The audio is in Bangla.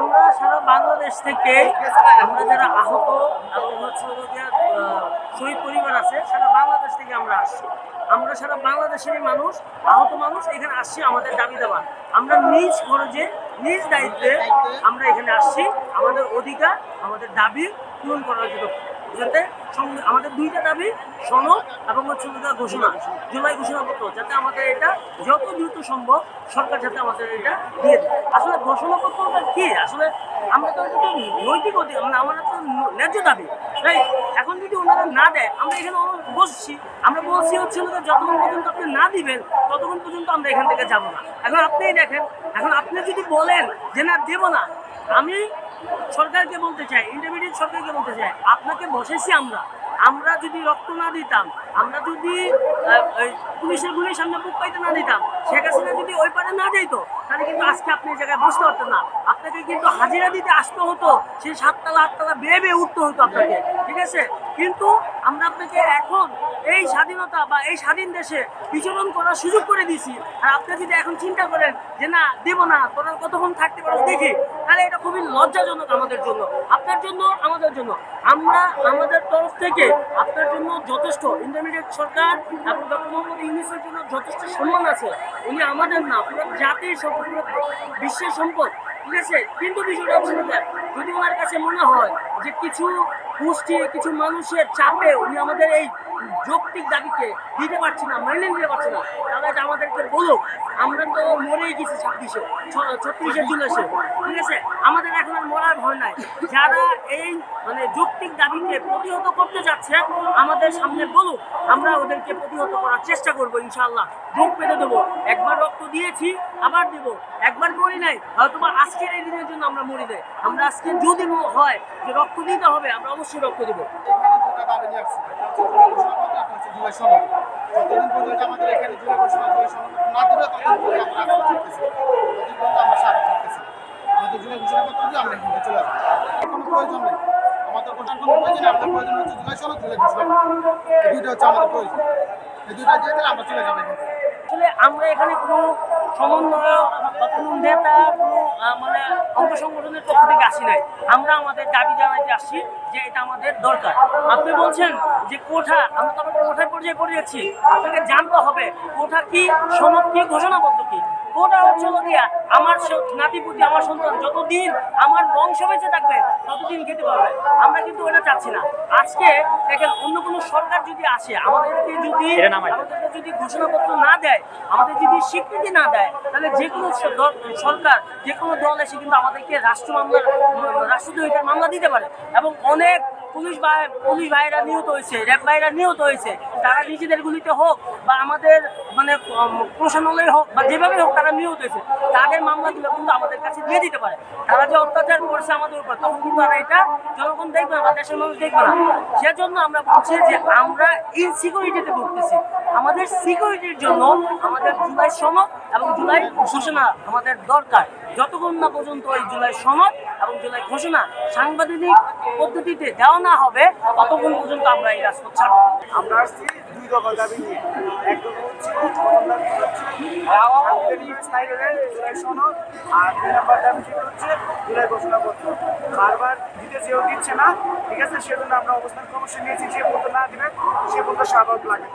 আমরা সারা বাংলাদেশ থেকে আমরা যারা আহত এবং হচ্ছে শহীদ পরিবার আছে সারা বাংলাদেশ থেকে আমরা আসছি। আমরা সারা বাংলাদেশেরই মানুষ, আহত মানুষ এখানে আসছি আমাদের দাবি দেওয়া। আমরা নিজ খরচে নিজ দায়িত্বে আমরা এখানে আসছি আমাদের অধিকার আমাদের দাবি পূরণ করার জন্য। যাতে আমাদের দুইটা দাবি, সনদ এবং হচ্ছে ঘোষণা, জুলাই ঘোষণাপত্র, যাতে আমাদের এটা যত দ্রুত সম্ভব সরকার যাতে আমাদের এটা দিয়ে দেয়। আসলে ঘোষণাপত্রটা কি, আসলে আমরা তো নৈতিক অধিকার, মানে আমাদের তো ন্যায্য দাবি, তাই এখন যদি ওনারা না দেয় আমরা এখানে বসছি, আমরা বলছি হচ্ছে যতক্ষণ পর্যন্ত আপনি না দিবেন ততক্ষণ পর্যন্ত আমরা এখান থেকে যাব না। এখন আপনিই দেখেন, এখন আপনি যদি বলেন যে না দেবো না, আমি সরকারকে বলতে চাই, ইন্টারমিডিয়েট সরকারকে বলতে চাই, আপনাকে বসেছি আমরা যদি রক্ত না দিতাম, আমরা যদি পুলিশের গুলির সামনে বুক পাইতে না দিতাম, শেখ হাসিনা যদি ওই পারে না যাইতো, তাহলে কিন্তু আজকে আপনি এই জায়গায় বসতে পারতেন না। আপনাকে কিন্তু হাজিরা দিতে আসতে হতো, সেই 7তলা 8তলা বেয়ে বেয়ে উঠতে হতো আপনাকে, ঠিক আছে? কিন্তু আমরা আপনাকে এখন এই স্বাধীনতা বা এই স্বাধীন দেশে বিচরণ করার সুযোগ করে দিয়েছি। আর আপনি যদি এখন চিন্তা করেন যে না দেব না, তোরা কতক্ষণ থাকতে পারো দেখি, তাহলে এটা খুবই লজ্জাজনক আমাদের জন্য, আপনার জন্য, আমাদের জন্য। আমরা আমাদের তরফ থেকে আপনার জন্য যথেষ্ট, ইন্টারমিডিয়েট সরকার এবং ডক্টর মোহাম্মদ ইউনূসের জন্য যথেষ্ট সম্মান আছে। উনি আমাদের না, পুরো জাতির সম্পদ, বিশ্বের সম্পদ, ঠিক আছে? কিন্তু বিষয়টা হচ্ছে যদি ওনার কাছে মনে হয় যে কিছু গোষ্ঠী, কিছু মানুষের চাপে উনি আমাদের এই যৌক্তিক দাবিকে দিতে পারছি না, মেনে নিতে পারছি না, তাহলে এটা আমাদেরকে বলুক। আমরা তো মরেই গেছি 36শে জুলাইয়ে, ঠিক আছে? আমাদের এখন আর মরার ভয় নাই। যারা এই মানে যৌক্তিক দাবিকে প্রতিহত করতে যাচ্ছে আমাদের সামনে বলুক, আমরা ওদেরকে প্রতিহত করার চেষ্টা করবো ইনশাআল্লাহ। বুক পেতে দেবো, একবার রক্ত দিয়েছি আবার দেব, একবার মরি নাই, হয়তো আজকের এই দিনের জন্য আমরা মরি নাই। আমরা আজকে যদি হয় যে রক্ত দিতে হবে, আমরা অবশ্যই রক্ত দেবো। যতদিন পর্যন্ত আমাদের এখানে জুলাই ঘোষণা না দেবে ততদিন আমরা আমাদের জুলাই ঘোষণাপত্র দিয়ে আমরা এখানে চলে আসবো। কোনো প্রয়োজন নেই আমাদের ভোটার, কোনো প্রয়োজন নেই। আমাদের প্রয়োজন হচ্ছে জুলাই সনদ, জুলাই ঘোষণাপত্র, এই দুইটা হচ্ছে আমাদের প্রয়োজন। এই দুইটা দিয়ে দিলে আমরা চলে যাবো এখান থেকে। আসলে আমরা এখানে কোনো সমন্বয়ক বা কোনো নেতা, কোনো মানে অঙ্গ সংগঠনের পক্ষ থেকে আসি নাই। আমরা আমাদের দাবি জানাইতে আসছি যে এটা আমাদের দরকার। আপনি বলছেন যে কোঠা, আমরা তো আবার কোঠার পর্যায়ে পড়ে যাচ্ছি। আপনাকে জানতে হবে কোঠা কি, সনদ কি, ঘোষণাপত্র কি। কোটা হচ্ছে দিয়া আমার নাতিপুতি, আমার সন্তান যতদিন আমার বংশ বেঁচে থাকবে ততদিন খেতে পারবে। আমরা কিন্তু ওটা চাচ্ছি না। আজকে দেখেন অন্য কোনো সরকার যদি আসে, আমাদেরকে যদি ঘোষণাপত্র না দেয়, আমাদের যদি স্বীকৃতি না দেয়, তাহলে যে কোনো সরকার, যে কোনো দল এসে কিন্তু আমাদেরকে রাষ্ট্রদ্রোহিতার মামলা দিতে পারে। এবং অনেক পুলিশ ভাইয়েরা নিহত হয়েছে, র্যাব ভাইয়েরা নিহত হয়েছে, তারা নিজেদের গুলিতে হোক বা আমাদের মানে প্রশাসনালয়ে হোক বা যেভাবে হোক তারা নিহত হয়েছে, তাদের মামলা দিলে কিন্তু আমাদের কাছে দিয়ে দিতে পারে। তারা যে অত্যাচার করছে আমাদের উপর, তখন কিন্তু আর এটা জনগণ দেখবে না বা দেশের মানুষ দেখবে না। সেজন্য আমরা বলছি যে আমরা ইনসিকিউরিটিতে ভুগতেছি। আমাদের সিকিউরিটির জন্য আমাদের জুলাই সনদ এবং জুলাই ঘোষণা আমাদের দরকার। যতক্ষণ না পর্যন্ত এই জুলাই সনদ এবং জুলাই ঘোষণা সাংবিধানিক পদ্ধতিতে দেওয়া না হবে, ততক্ষণ পর্যন্ত আমরা এই রাজপথ ছাড়ব। আমরা আসছি দুই দফা দাবি নিয়ে। একদম হচ্ছে জুলাই সনদ, আর 2 নম্বর দাবি যেটা হচ্ছে জুলাই ঘোষণাপত্র। বারবার দিতে চেয়েও দিচ্ছে না, ঠিক আছে? সেজন্য আমরা অবস্থান কর্মসূচি নিয়েছি, যে পর্যন্ত না দিবেন সে পর্যন্ত স্বাভাবিক লাগে।